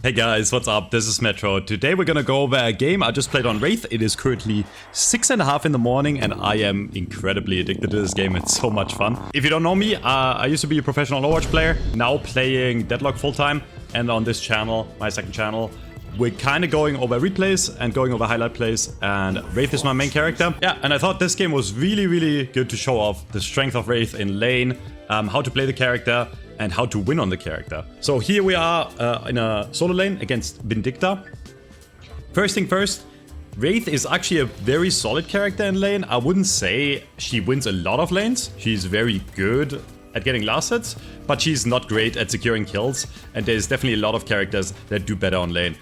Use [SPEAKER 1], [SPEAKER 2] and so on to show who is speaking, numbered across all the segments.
[SPEAKER 1] Hey guys, what's up? This is Metro. Today we're gonna go over a game I just played on Wraith. It is currently 6:30 in the morning and I am incredibly addicted to this game. It's so much fun. If you don't know me, I used to be a professional Overwatch player, now playing Deadlock full-time. And on this channel, my second channel, we're kind of going over replays and going over highlight plays, and Wraith is my main character. Yeah, and I thought this game was really good to show off the strength of Wraith in lane, how to play the character, and how to win on the character. So here we are in a solo lane against Vindicta. First thing first, Wraith is actually a very solid character in lane. I wouldn't say she wins a lot of lanes. She's very good at getting last hits, but she's not great at securing kills, and there's definitely a lot of characters that do better on lane.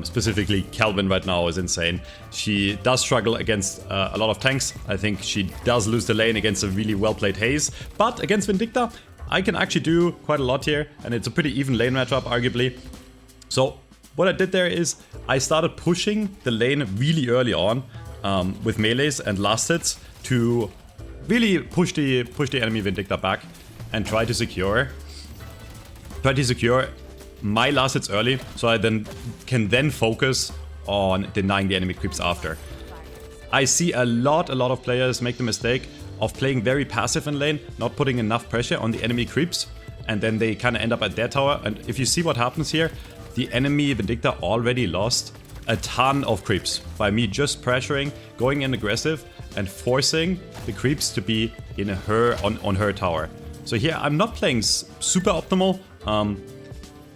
[SPEAKER 1] Specifically, Calvin right now is insane. She does struggle against a lot of tanks. I think she does lose the lane against a really well-played Haze, but against Vindicta, I can actually do quite a lot here, and it's a pretty even lane matchup, arguably. So what I did there is I started pushing the lane really early on with melees and last hits to really push the enemy Vindicta back and try to secure my last hits early, so I can focus on denying the enemy creeps after. I see a lot of players make the mistake of playing very passive in lane, not putting enough pressure on the enemy creeps, and then they kind of end up at their tower. And if you see what happens here, the enemy Vindicta already lost a ton of creeps by me just pressuring, going in aggressive, and forcing the creeps to be in on her tower. So here I'm not playing super optimal.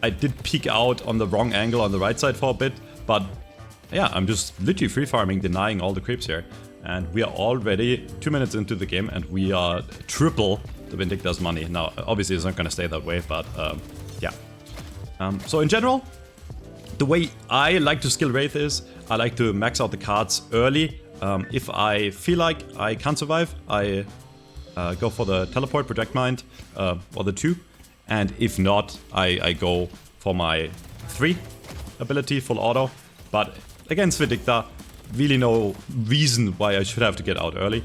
[SPEAKER 1] I did peek out on the wrong angle on the right side for a bit, but yeah, I'm just literally free farming, denying all the creeps here. And we are already 2 minutes into the game and we are triple the Vindicta's money. Now, obviously it's not going to stay that way, but yeah. So in general, the way I like to skill Wraith is I like to max out the cards early. If I feel like I can't survive, I go for the teleport, project mind, or the 2. And if not, I go for my 3 ability, full auto. But against Vindicta, really no reason why I should have to get out early.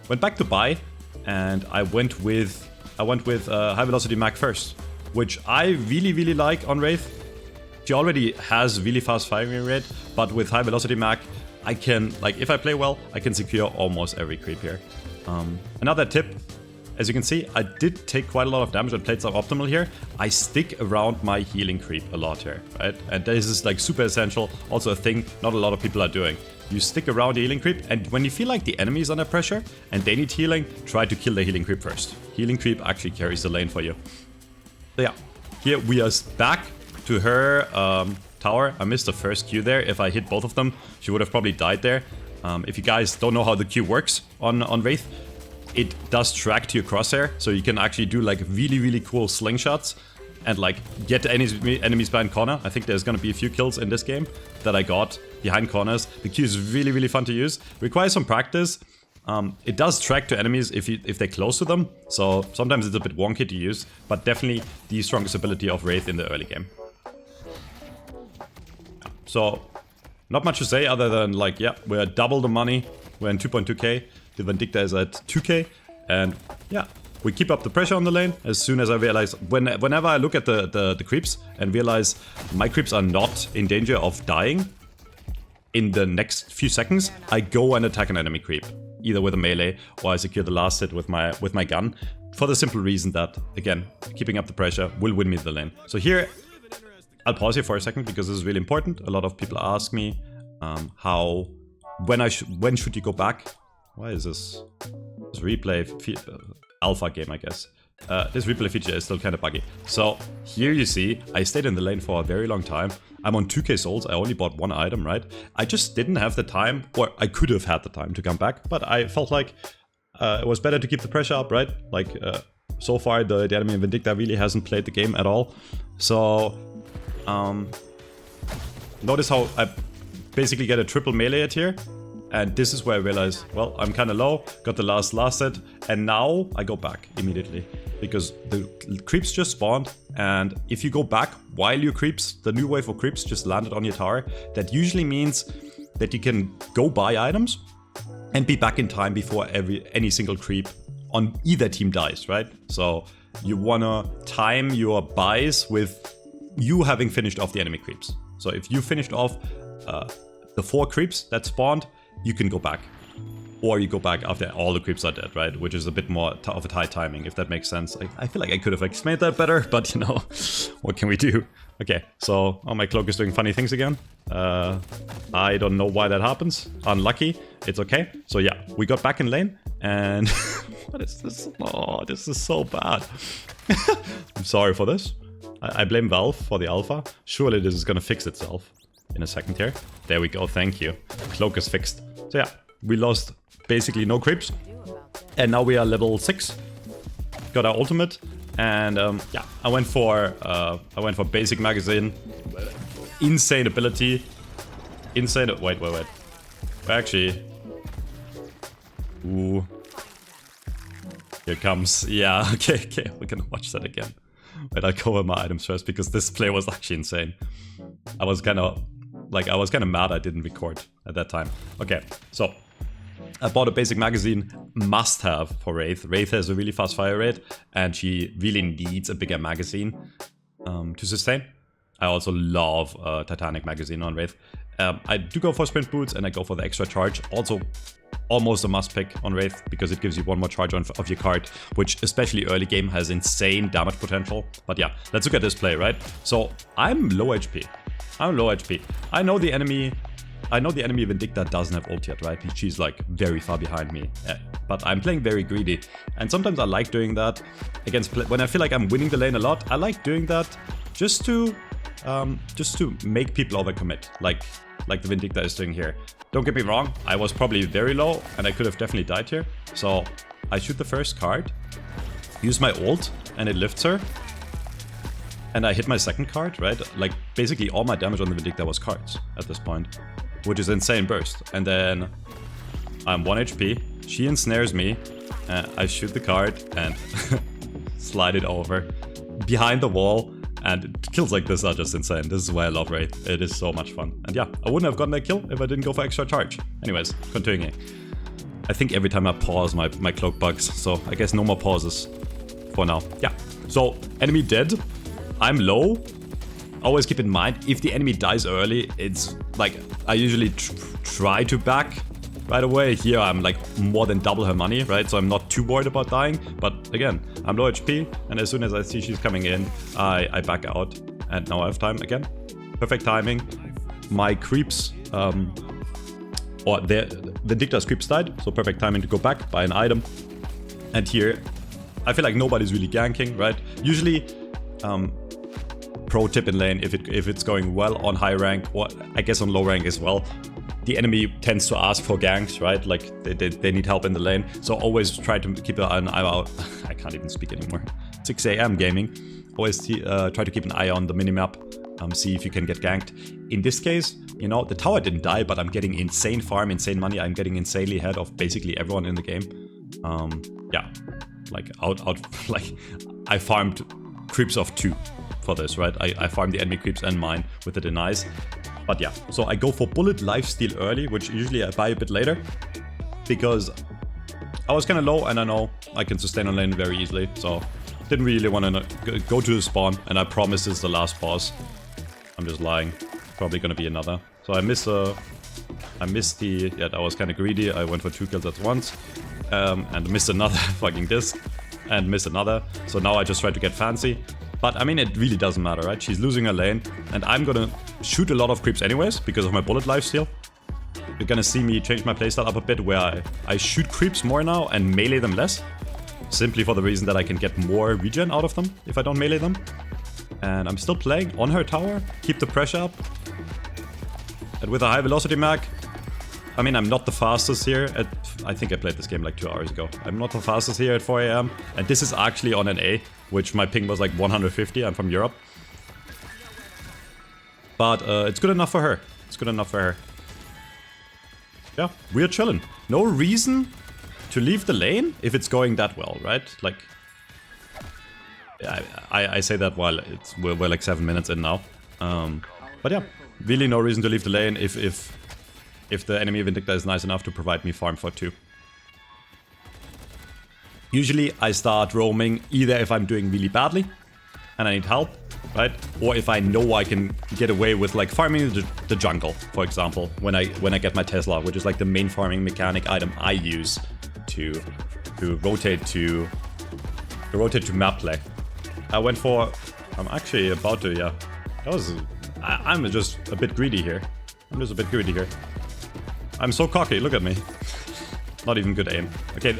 [SPEAKER 1] Went back to buy, and I went with high velocity mag first, which I really like on Wraith. She already has really fast firing rate, but with high velocity mag, I can, like, if I play well, I can secure almost every creep here. Another tip, as you can see, I did take quite a lot of damage and played suboptimal here. I stick around my healing creep a lot here, right? And this is like super essential, also a thing not a lot of people are doing. You stick around the healing creep, and when you feel like the enemy is under pressure and they need healing, try to kill the healing creep first. Healing creep actually carries the lane for you. So yeah, here we are back to her tower. I missed the first Q there. If I hit both of them, she would have probably died there. If you guys don't know how the Q works on Wraith, it does track to your crosshair, so you can actually do like really cool slingshots and like get enemies behind corner. I think there's gonna be a few kills in this game that I got behind corners. The Q is really fun to use. Requires some practice. It does track to enemies if they're close to them, so sometimes it's a bit wonky to use, but definitely the strongest ability of Wraith in the early game. So not much to say other than like, yeah, we're double the money. We're in 2.2k. The Vindicta is at 2k, and yeah, we keep up the pressure on the lane. As soon as I realize, whenever I look at the creeps and realize my creeps are not in danger of dying in the next few seconds, I go and attack an enemy creep, either with a melee or I secure the last hit with my gun, for the simple reason that, again, keeping up the pressure will win me the lane. So here, I'll pause here for a second because this is really important. A lot of people ask me when should you go back? Why is this replay alpha game, I guess? This replay feature is still kind of buggy. So here you see, I stayed in the lane for a very long time. I'm on 2k souls, I only bought 1 item, right? I just didn't have the time, or I could have had the time to come back, but I felt like it was better to keep the pressure up, right? Like, so far the enemy Vindicta really hasn't played the game at all. So, notice how I basically get a triple melee hit here. And this is where I realize, well, I'm kind of low, got the last hit, and now I go back immediately. Because the creeps just spawned, and if you go back while your creeps, the new wave of creeps just landed on your tower, that usually means that you can go buy items and be back in time before any single creep on either team dies, right? So you wanna time your buys with you having finished off the enemy creeps. So if you finished off the 4 creeps that spawned, you can go back. Or you go back after all the creeps are dead, right? Which is a bit more of a tight timing, if that makes sense. I feel like I could have explained that better, but you know, what can we do? Okay, so my cloak is doing funny things again. I don't know why that happens. Unlucky. It's okay. So yeah, we got back in lane, and what is this? Oh, this is so bad. I'm sorry for this. I blame Valve for the alpha. Surely this is gonna fix itself in a second here. There we go, thank you. Cloak is fixed. So yeah, we lost basically no creeps. And now we are level 6. Got our ultimate. And yeah, I went for basic magazine. Insane ability. Insane. Wait. Actually. Ooh. Here it comes. Yeah, okay. We're gonna watch that again. Wait, I'll cover my items first because this play was actually insane. I was kind of mad I didn't record at that time. Okay, so I bought a basic magazine, must have for Wraith. Wraith has a really fast fire rate and she really needs a bigger magazine to sustain. I also love Titanic magazine on Wraith. I do go for sprint boots and I go for the extra charge. Also almost a must pick on Wraith because it gives you one more charge of your card, which especially early game has insane damage potential. But yeah, let's look at this play, right? So I'm low HP. I know the enemy Vindicta doesn't have ult yet, right? She's like very far behind me. But I'm playing very greedy. And sometimes I like doing that against when I feel like I'm winning the lane a lot. I like doing that just to make people overcommit, like the Vindicta is doing here. Don't get me wrong, I was probably very low and I could have definitely died here. So I shoot the first card, use my ult, and it lifts her. And I hit my second card, right? Like basically all my damage on the Vindicta was cards at this point, which is insane burst. And then I'm 1 HP, she ensnares me, I shoot the card and slide it over behind the wall. And kills like this are just insane. This is why I love Wraith. It is so much fun. And yeah, I wouldn't have gotten that kill if I didn't go for extra charge. Anyways, continuing. I think every time I pause, my cloak bugs. So I guess no more pauses for now. Yeah. So enemy dead. I'm low. Always keep in mind, if the enemy dies early, it's like I usually try to back right away. Here I'm like more than double her money, right? So I'm not too worried about dying. But again, I'm low HP, and as soon as I see she's coming in, I back out. And now I have time again. Perfect timing. My creeps, or the Vindicta's creeps died, so perfect timing to go back, buy an item. And here, I feel like nobody's really ganking, right? Usually, pro tip in lane, if it's going well on high rank, or I guess on low rank as well, the enemy tends to ask for ganks, right? Like they need help in the lane. So always try to keep an eye out. I can't even speak anymore. 6 AM gaming. Always try to keep an eye on the minimap. See if you can get ganked. In this case, you know, the tower didn't die, but I'm getting insane farm, insane money. I'm getting insanely ahead of basically everyone in the game. Yeah, like like I farmed creeps of 2 for this, right? I farmed the enemy creeps and mine with the denies. But yeah, so I go for bullet lifesteal early, which usually I buy a bit later, because I was kind of low and I know I can sustain on lane very easily, so didn't really want to go to the spawn, and I promise this is the last boss. I'm just lying. Probably gonna be another. So I missed the, yeah, I was kind of greedy. I went for 2 kills at once, and missed another fucking disc, and missed another. So now I just try to get fancy. But I mean, it really doesn't matter, right? She's losing her lane, and I'm gonna shoot a lot of creeps anyways because of my bullet lifesteal. You're gonna see me change my playstyle up a bit where I shoot creeps more now and melee them less. Simply for the reason that I can get more regen out of them if I don't melee them. And I'm still playing on her tower, keep the pressure up. And with a high velocity mag, I mean, I'm not the fastest here at, I think I played this game like 2 hours ago. I'm not the fastest here at 4 AM, and this is actually on an A, which my ping was like 150, I'm from Europe. But it's good enough for her. It's good enough for her. Yeah, we're chilling. No reason to leave the lane if it's going that well, right? Like, I say that while we're like 7 minutes in now. But yeah, really no reason to leave the lane if the enemy Vindicta is nice enough to provide me farm for 2. Usually I start roaming either if I'm doing really badly and I need help, right? Or if I know I can get away with like farming the jungle, for example, when I get my Tesla, which is like the main farming mechanic item I use to rotate to map play. I went for. I'm actually about to. Yeah, that was. I'm just a bit greedy here. I'm so cocky. Look at me. Not even good aim. Okay.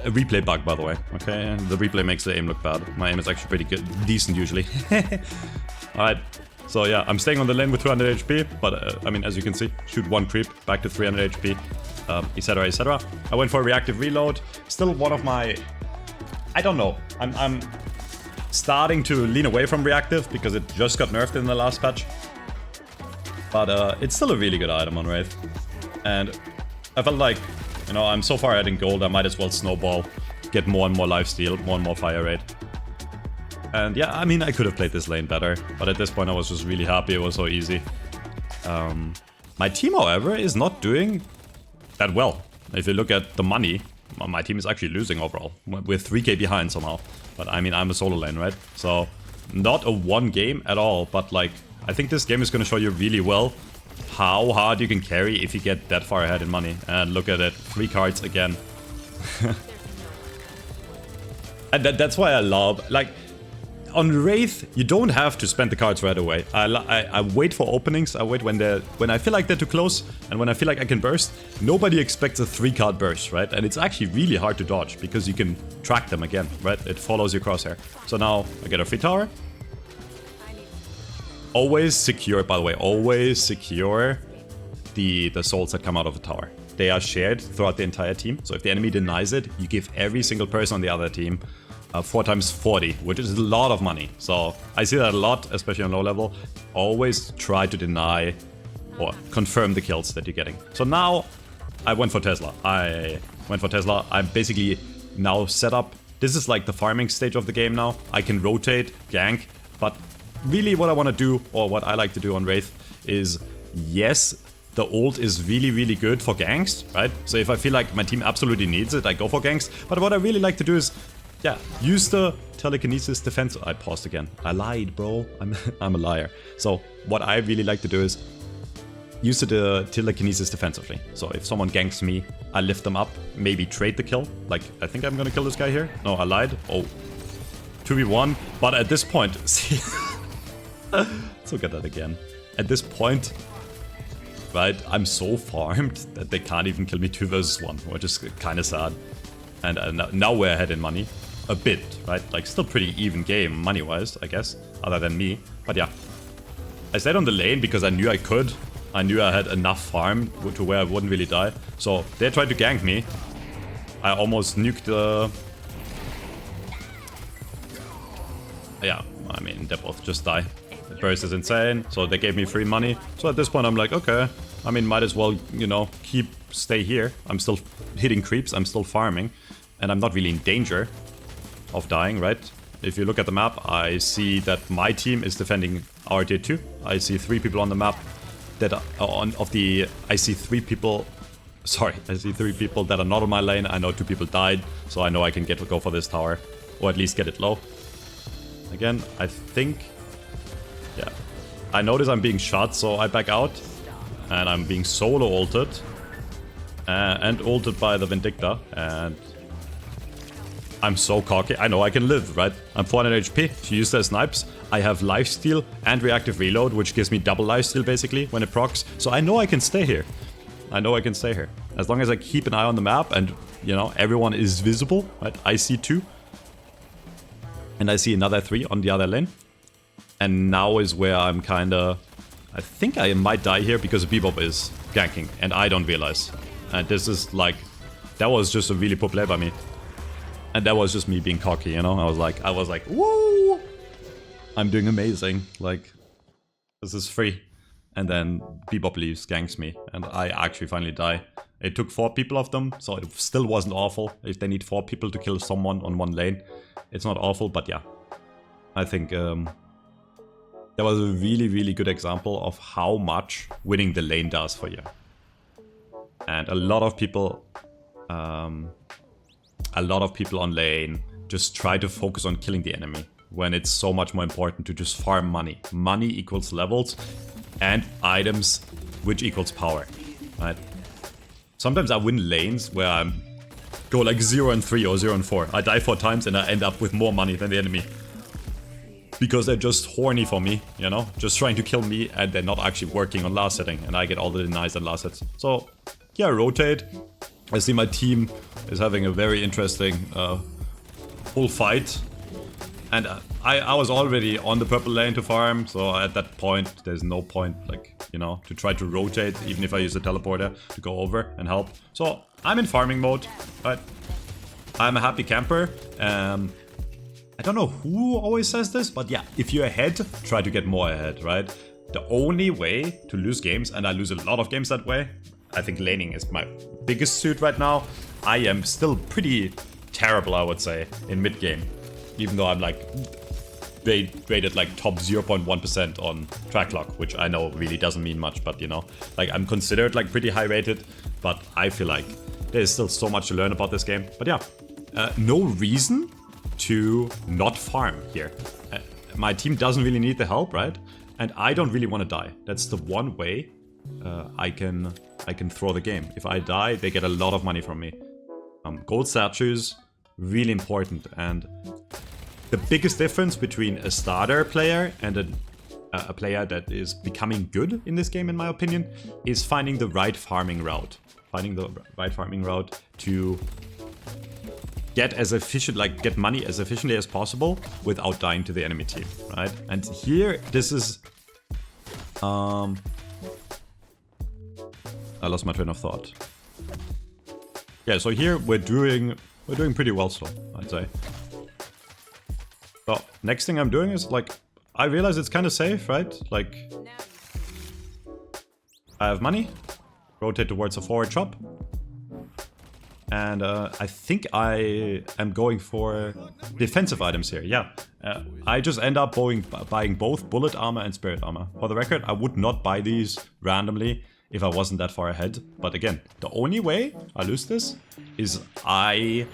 [SPEAKER 1] A replay bug, by the way. Okay, the replay makes the aim look bad. My aim is actually pretty good, decent usually. Alright, so yeah, I'm staying on the lane with 200 HP, but I mean, as you can see, shoot one creep, back to 300 HP, etc, etc. I went for a reactive reload. Still one of my... I don't know. I'm starting to lean away from reactive because it just got nerfed in the last patch. But it's still a really good item on Wraith. And I felt like, you know, I'm so far ahead in gold, I might as well snowball, get more and more lifesteal, more and more fire rate. And yeah, I mean, I could have played this lane better, but at this point I was just really happy, it was so easy. My team, however, is not doing that well. If you look at the money, my team is actually losing overall. We're 3k behind somehow. But I mean, I'm a solo lane, right? So, not a one game at all, but like, I think this game is going to show you really well how hard you can carry if you get that far ahead in money. And look at it, 3 cards again. And that's why I love, like, on Wraith, you don't have to spend the cards right away. I wait for openings, I wait when I feel like they're too close, and when I feel like I can burst. Nobody expects a 3-card burst, right? And it's actually really hard to dodge, because you can track them again, right? It follows your crosshair. So now, I get a free tower. Always secure, by the way, always secure the souls that come out of the tower. They are shared throughout the entire team, so if the enemy denies it, you give every single person on the other team 4 times 40, which is a lot of money. So I see that a lot, especially on low level. Always try to deny or confirm the kills that you're getting. So now I went for Tesla. I'm basically now set up. This is like the farming stage of the game now. I can rotate, gank, but really what I want to do, or what I like to do on Wraith, is yes, the ult is really, really good for ganks, right? So if I feel like my team absolutely needs it, I go for ganks. But what I really like to do is, yeah, use the telekinesis defense. I paused again. I lied, bro. I'm a liar. So what I really like to do is use the telekinesis defensively. So if someone ganks me, I lift them up, maybe trade the kill. Like, I think I'm gonna kill this guy here. No, I lied. Oh, 2v1. But at this point, see... Let's look at that again. At this point, right, I'm so farmed that they can't even kill me 2 versus 1, which is kind of sad. And now we're ahead in money. A bit, right? Like, still pretty even game, money-wise, I guess, other than me. But yeah. I stayed on the lane because I knew I could. I knew I had enough farm to where I wouldn't really die. So, they tried to gank me. I almost nuked the... Yeah, I mean, they both just die. The burst is insane, so they gave me free money. So at this point I'm like, okay, I mean, might as well, you know, stay here. I'm still hitting creeps, I'm still farming, and I'm not really in danger of dying, right? If you look at the map, I see that my team is defending our tier 2. I see 3 people on the map that are I see 3 people... Sorry, I see 3 people that are not on my lane. I know 2 people died, so I know I can go for this tower, or at least get it low. Again, I think... Yeah. I notice I'm being shot, so I back out. And I'm being solo ulted. And ulted by the Vindicta. And I'm so cocky. I know I can live, right? I'm 400 HP. To use their snipes, I have lifesteal and reactive reload, which gives me double lifesteal basically when it procs. So I know I can stay here. I know I can stay here. As long as I keep an eye on the map and, you know, everyone is visible, right? I see 2. And I see another 3 on the other lane. And now is where I'm kinda... I think I might die here because Bebop is ganking and I don't realize. And this is like... That was just a really poor play by me. And that was just me being cocky, you know? I was like, woo! I'm doing amazing. Like, this is free. And then Bebop leaves, ganks me. And I actually finally die. It took 4 people of them, so it still wasn't awful. If they need 4 people to kill someone on one lane, it's not awful, but yeah. I think... that was a really, really good example of how much winning the lane does for you. And a lot of people on lane just try to focus on killing the enemy, when it's so much more important to just farm money. Money equals levels and items, which equals power, right? Sometimes I win lanes where I go like 0 and 3 or 0 and 4. I die 4 times and I end up with more money than the enemy. Because they're just horny for me, you know? Just trying to kill me and they're not actually working on last hitting. And I get all the denies and last hits. So, yeah, rotate. I see my team is having a very interesting full fight. And I was already on the purple lane to farm. So at that point, there's no point, like, you know, to try to rotate. Even if I use a teleporter to go over and help. So I'm in farming mode, right? I'm a happy camper. I don't know who always says this, but yeah, if you're ahead, try to get more ahead, right? The only way to lose games, and I lose a lot of games that way, I think laning is my biggest suit right now. I am still pretty terrible, I would say, in mid game. Even though I'm like rated like top 0.1% on track lock, which I know really doesn't mean much, but you know, like I'm considered like pretty high rated, but I feel like there's still so much to learn about this game. But yeah, no reason to not farm here. My team doesn't really need the help, right? And I don't really want to die. That's the one way I can throw the game. If I die, they get a lot of money from me. Gold statues, really important. And the biggest difference between a starter player and a player that is becoming good in this game, in my opinion, is finding the right farming route. Finding the right farming route to get as efficient, like get money as efficiently as possible without dying to the enemy team, right? And here, this is, I lost my train of thought. Yeah, so here we're doing pretty well still, I'd say. So next thing I'm doing is like, I realize it's kind of safe, right? Like, I have money, rotate towards a forward chop. And I think I am going for defensive items here, yeah. I just end up buying both bullet armor and spirit armor. For the record, I would not buy these randomly if I wasn't that far ahead. But again, the only way I lose this is if I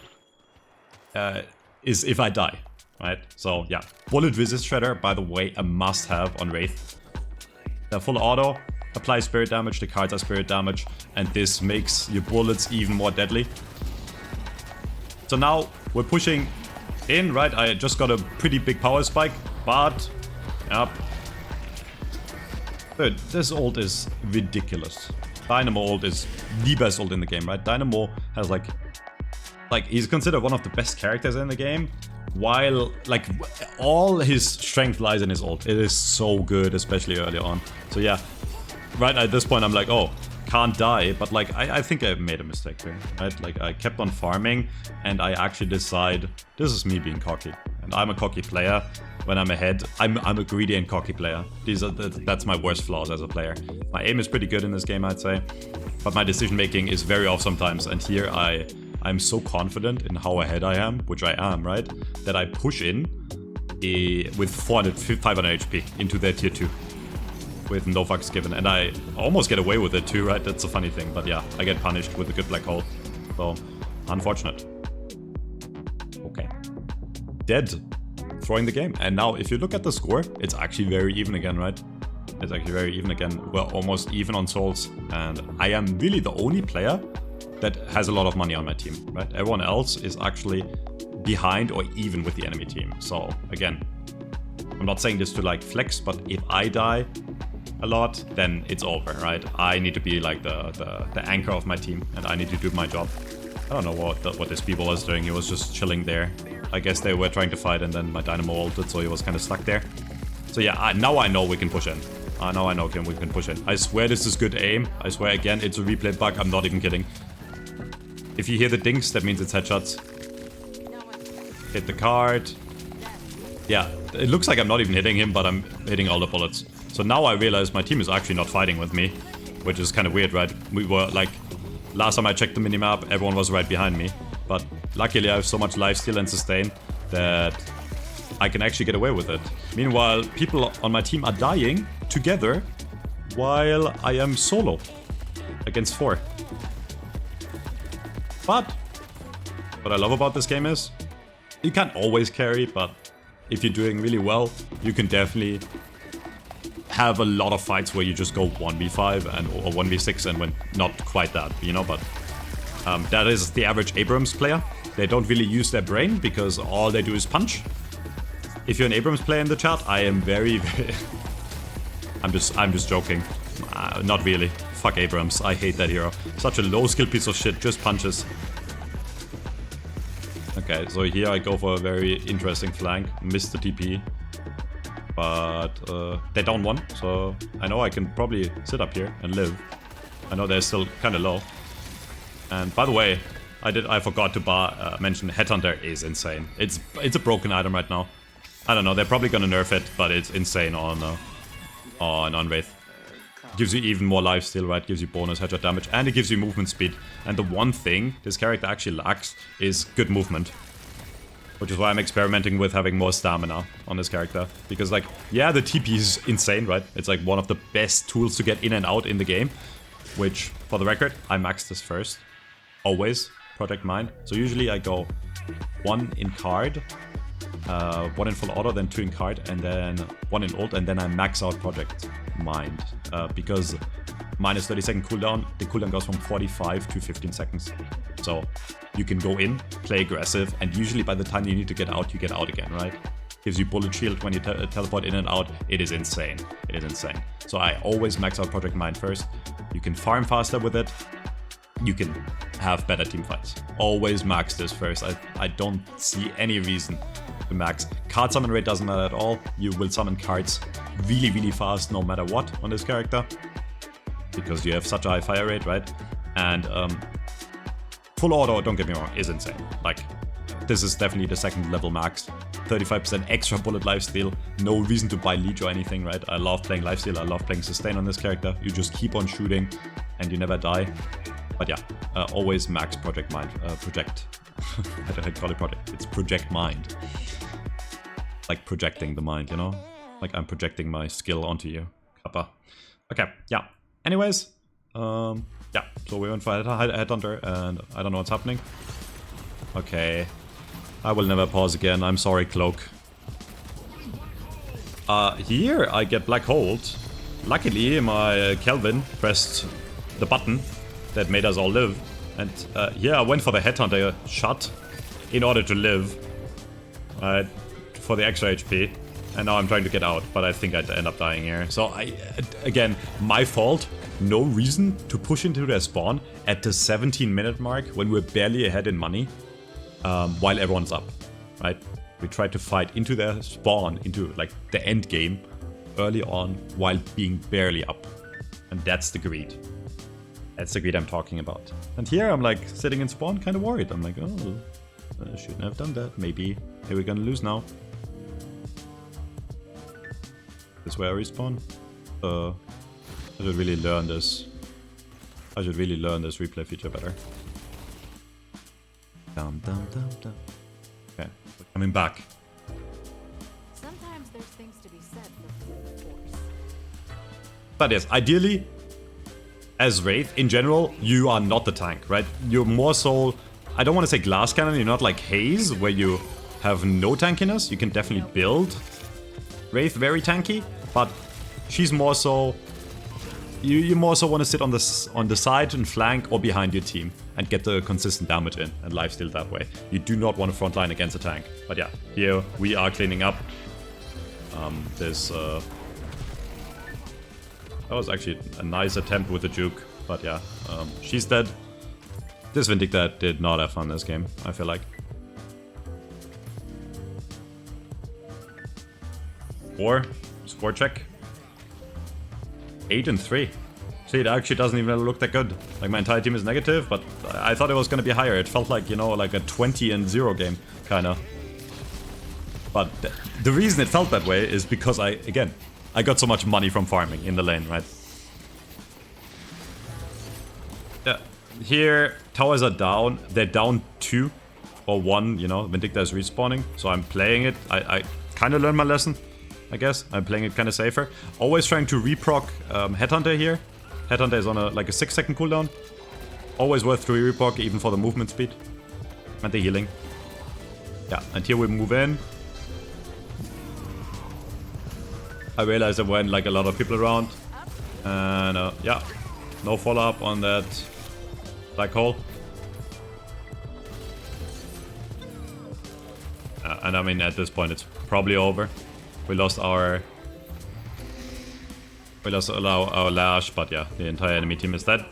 [SPEAKER 1] die, right? So yeah, bullet resist shredder, by the way, a must-have on Wraith. The full auto. Apply spirit damage, the cards are spirit damage, and this makes your bullets even more deadly. So now we're pushing in, right? I just got a pretty big power spike, but yep. Dude, this ult is ridiculous. Dynamo ult is the best ult in the game, right? Dynamo has like he's considered one of the best characters in the game, while like all his strength lies in his ult. It is so good, especially early on. So yeah. Right at this point I'm like, oh, can't die, but like I think I made a mistake here, right? Like I kept on farming and I actually decide this is me being cocky, and I'm a cocky player. When I'm ahead, I'm a greedy and cocky player. That's my worst flaws as a player. My aim is pretty good in this game, I'd say, but my decision making is very off sometimes, and here I'm so confident in how ahead I am, which I am, right, that I push in with 500 HP into their tier 2. With no fucks given, and I almost get away with it too, right? That's a funny thing, but yeah, I get punished with a good black hole. So, unfortunate. Okay. Dead. Throwing the game. And now, if you look at the score, it's actually very even again, right? It's actually very even again. We're almost even on souls, and I am really the only player that has a lot of money on my team, right? Everyone else is actually behind or even with the enemy team. So, again, I'm not saying this to like flex, but if I die a lot, then it's over, right? I need to be like the anchor of my team, and I need to do my job. I don't know what this people was doing. He was just chilling there. I guess they were trying to fight, and then my Dynamo ulted, so he was kind of stuck there. So yeah, now I know we can push in. Now I know we can push in. I swear this is good aim. I swear again, it's a replay bug. I'm not even kidding. If you hear the dinks, that means it's headshots. Hit the card. Yeah, it looks like I'm not even hitting him, but I'm hitting all the bullets. So now I realize my team is actually not fighting with me, which is kind of weird, right? We were like, last time I checked the minimap, everyone was right behind me. But luckily I have so much lifesteal and sustain that I can actually get away with it. Meanwhile, people on my team are dying together while I am solo against 4. But what I love about this game is you can't always carry, but if you're doing really well, you can definitely have a lot of fights where you just go 1v5 and or 1v6 and when not quite that, you know, but that is the average Abrams player. They don't really use their brain because all they do is punch. If you're an Abrams player in the chat, I am very I'm just joking. Not really. Fuck Abrams. I hate that hero. Such a low skill piece of shit. Just punches. Okay, so here I go for a very interesting flank. Missed the TP. But they're down one, so I know I can probably sit up here and live. I know they're still kind of low. And by the way, I forgot to mention Headhunter is insane. It's a broken item right now. I don't know, they're probably gonna nerf it, but it's insane on Wraith. Gives you even more lifesteal, right? Gives you bonus headshot damage, and it gives you movement speed. And the one thing this character actually lacks is good movement. Which is why I'm experimenting with having more stamina on this character. Because, like, yeah, the TP is insane, right? It's like one of the best tools to get in and out in the game. Which, for the record, I max this first. Always. Project Mind. So usually I go 1 in card, 1 in full auto, then 2 in card, and then 1 in ult, and then I max out Project Mind. Because minus 30-second cooldown, the cooldown goes from 45 to 15 seconds. So you can go in, play aggressive, and usually by the time you need to get out, you get out again, right? Gives you bullet shield when you teleport in and out. It is insane. It is insane. So I always max out Project Mind first. You can farm faster with it. You can have better team fights. Always max this first. I don't see any reason to max. Card summon rate doesn't matter at all. You will summon cards really, really fast no matter what on this character. Because you have such a high fire rate, right? And full auto, don't get me wrong, is insane. Like, this is definitely the second level max. 35% extra bullet lifesteal. No reason to buy leech or anything, right? I love playing lifesteal. I love playing sustain on this character. You just keep on shooting and you never die. But yeah, always max Project Mind. Project. I don't call it project. It's Project Mind. Like projecting the mind, you know? Like I'm projecting my skill onto you. Kappa. Okay, yeah. Anyways, yeah. So we went for Headhunter and I don't know what's happening. Okay. I will never pause again. I'm sorry, Cloak. Here I get Black Hold. Luckily, my Kelvin pressed the button that made us all live. And yeah, I went for the Headhunter shot in order to live. For the extra HP. And now I'm trying to get out, but I think I'd end up dying here. So, again, my fault. No reason to push into their spawn at the 17-minute mark when we're barely ahead in money. While everyone's up, right? We tried to fight into their spawn, into, like, the end game early on while being barely up. And that's the greed. That's the greed I'm talking about. And here I'm like sitting in spawn, kind of worried. I'm like, oh, I shouldn't have done that. Maybe we're gonna lose now. This way I respawn. I should really learn this. I should really learn this replay feature better. Dum dum dum dum. Okay, we're coming back.
[SPEAKER 2] Sometimes there's things to be said for the force.
[SPEAKER 1] But yes, ideally, as Wraith, in general, you are not the tank, right? You're more so, I don't want to say glass cannon, you're not like Haze, where you have no tankiness. You can definitely build Wraith very tanky, but she's more so, you more so want to sit on the side and flank or behind your team and get the consistent damage in and lifesteal that way. You do not want to frontline against a tank. But yeah, here we are cleaning up. That was actually a nice attempt with the juke, but yeah, she's dead. This Vindicta did not have fun this game, I feel like. 4, score check. 8 and 3. See, it actually doesn't even look that good. Like, my entire team is negative, but I thought it was gonna be higher. It felt like, you know, like a 20 and 0 game, kinda. But the reason it felt that way is because I got so much money from farming in the lane, right? Yeah, here, towers are down. They're down 2 or 1, you know, Vindicta is respawning. So I'm playing it. I kind of learned my lesson, I guess. I'm playing it kind of safer. Always trying to reproc Headhunter here. Headhunter is on a 6-second cooldown. Always worth to reproc, even for the movement speed. And the healing. Yeah, and here we move in. I realized there weren't like a lot of people around. And yeah, no follow-up on that black hole. And I mean, at this point, it's probably over. We lost our Lash, but yeah, the entire enemy team is dead.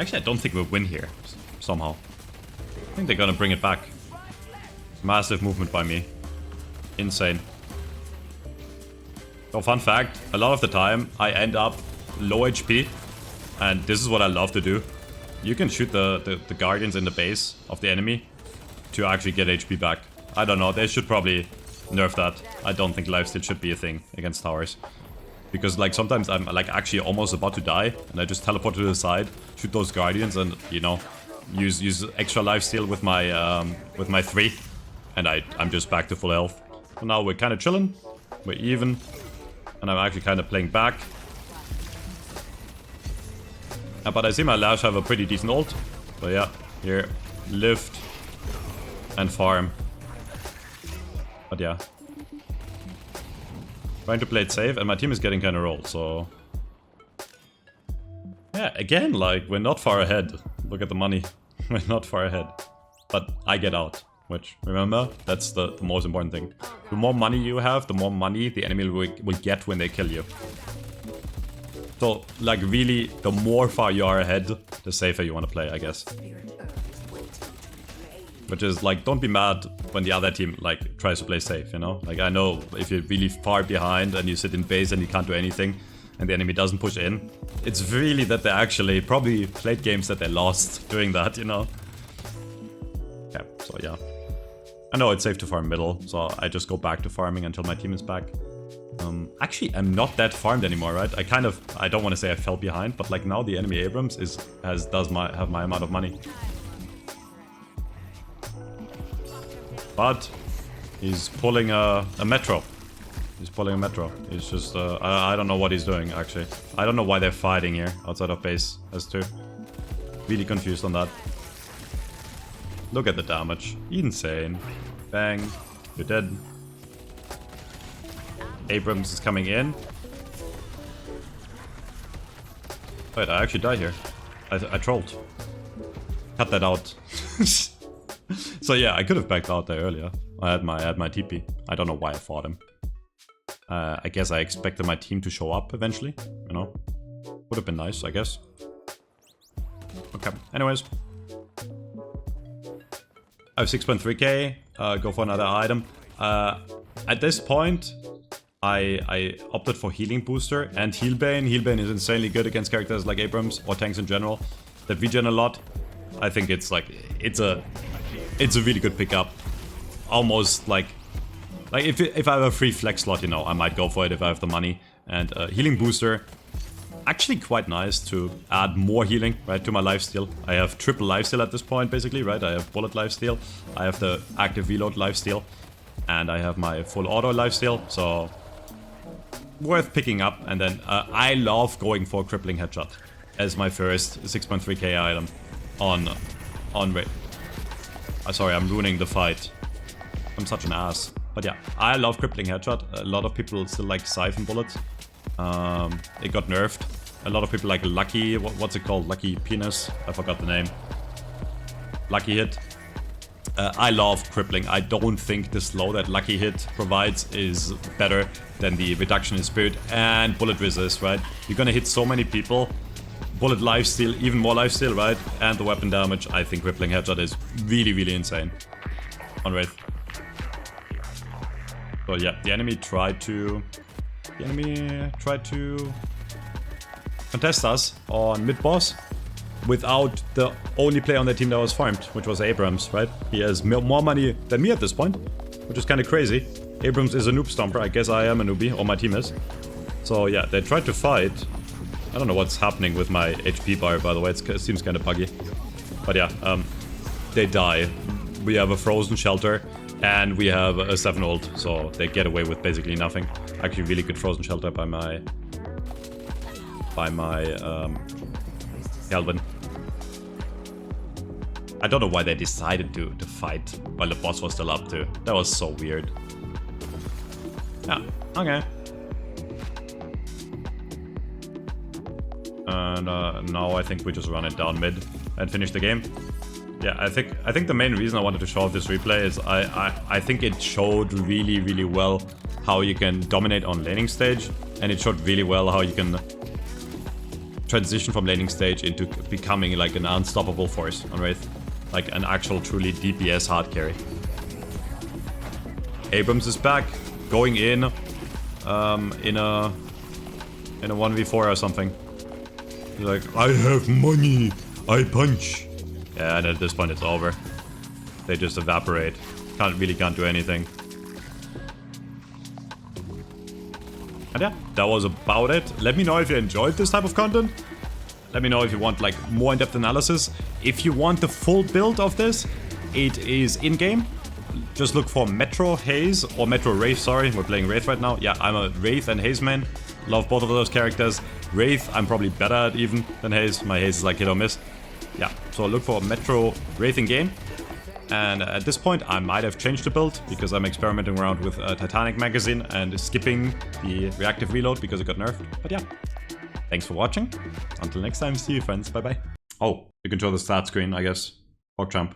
[SPEAKER 1] Actually, I don't think we'll win here, somehow. I think they're gonna bring it back. Massive movement by me. Insane. So fun fact, a lot of the time I end up low HP, and this is what I love to do. You can shoot the guardians in the base of the enemy to actually get HP back. I don't know, they should probably nerf that. I don't think lifesteal should be a thing against towers. Because like sometimes I'm like actually almost about to die, and I just teleport to the side, shoot those guardians, and you know, use extra lifesteal with my 3, and I'm just back to full health. So now we're kind of chilling, we're even, and I'm actually kind of playing back. But I see my Lash have a pretty decent ult, so yeah, here, lift and farm. But yeah, trying to play it safe, and my team is getting kind of rolled, so yeah, again, like, we're not far ahead. Look at the money. We're not far ahead, but I get out, which, remember, that's the most important thing. The more money you have, the more money the enemy will get when they kill you. So, like, really, the more far you are ahead, the safer you want to play, I guess. Which is, like, don't be mad when the other team, like, tries to play safe, you know? Like, I know if you're really far behind and you sit in base and you can't do anything, and the enemy doesn't push in, it's really that they actually probably played games that they lost doing that, you know? Okay, so yeah. I know it's safe to farm middle, so I just go back to farming until my team is back. Actually, I'm not that farmed anymore, right? I don't want to say I fell behind, but like now the enemy Abrams have my amount of money. But he's pulling a metro. He's pulling a metro. He's just, I don't know what he's doing, actually. I don't know why they're fighting here outside of base as 2. Really confused on that. Look at the damage. Insane. Bang. You're dead. Abrams is coming in. Wait, I actually died here. I trolled. Cut that out. So yeah, I could have backed out there earlier. I had my TP. I don't know why I fought him. I guess I expected my team to show up eventually, you know? Would have been nice, I guess. Okay, anyways. I have 6.3k, go for another item. At this point, I opted for Healing Booster and Healbane. Healbane is insanely good against characters like Abrams or tanks in general that regen a lot. I think it's like, it's a really good pickup. Almost like if I have a free flex slot, you know, I might go for it if I have the money. And Healing Booster, actually quite nice to add more healing, right, to my lifesteal. I have triple lifesteal at this point, basically, right? I have bullet lifesteal, I have the active reload lifesteal, and I have my full auto lifesteal, so worth picking up. And then I love going for Crippling Headshot as my first 6.3k item on Wraith. Sorry, I'm ruining the fight. I'm such an ass. But yeah, I love Crippling Headshot. A lot of people still like Siphon Bullets. It got nerfed. A lot of people like Lucky, what's it called? Lucky Penis? I forgot the name. Lucky Hit. I love Crippling. I don't think the slow that Lucky Hit provides is better than the reduction in spirit and bullet resist, right? You're gonna hit so many people. Bullet lifesteal, even more lifesteal, right? And the weapon damage. I think Crippling Headshot is really, really insane on Wraith. So yeah, the enemy tried to contest us on mid-boss without the only player on the team that was farmed, which was Abrams, right? He has more money than me at this point, which is kind of crazy. Abrams is a noob stomper. I guess I am a newbie, or my team is. So yeah, they tried to fight. I don't know what's happening with my HP bar, by the way. It seems kind of buggy. But yeah, they die. We have a frozen shelter. And we have a 7 ult, so they get away with basically nothing. Actually, really good frozen shelter by my Calvin. I don't know why they decided to fight while the boss was still up too. That was so weird. Yeah, okay. And now I think we just run it down mid and finish the game. Yeah, I think the main reason I wanted to show off this replay is I think it showed really well how you can dominate on laning stage, and it showed really well how you can transition from laning stage into becoming like an unstoppable force on Wraith, like an actual truly DPS hard carry. Abrams is back, going in a 1v4 or something. He's like, I have money, I punch. Yeah, and at this point it's over. They just evaporate. Can't do anything. And yeah, that was about it. Let me know if you enjoyed this type of content. Let me know if you want like more in-depth analysis. If you want the full build of this, it is in-game. Just look for Metro Haze or Metro Wraith, sorry. We're playing Wraith right now. Yeah, I'm a Wraith and Haze man. Love both of those characters. Wraith, I'm probably better at even than Haze. My Haze is like hit or miss. Yeah, so look for Metro Wraith in game. And at this point, I might have changed the build because I'm experimenting around with a Titanic magazine and skipping the reactive reload because it got nerfed. But yeah, thanks for watching. Until next time, see you friends. Bye bye. Oh, you can show the stat screen, I guess. PogChamp.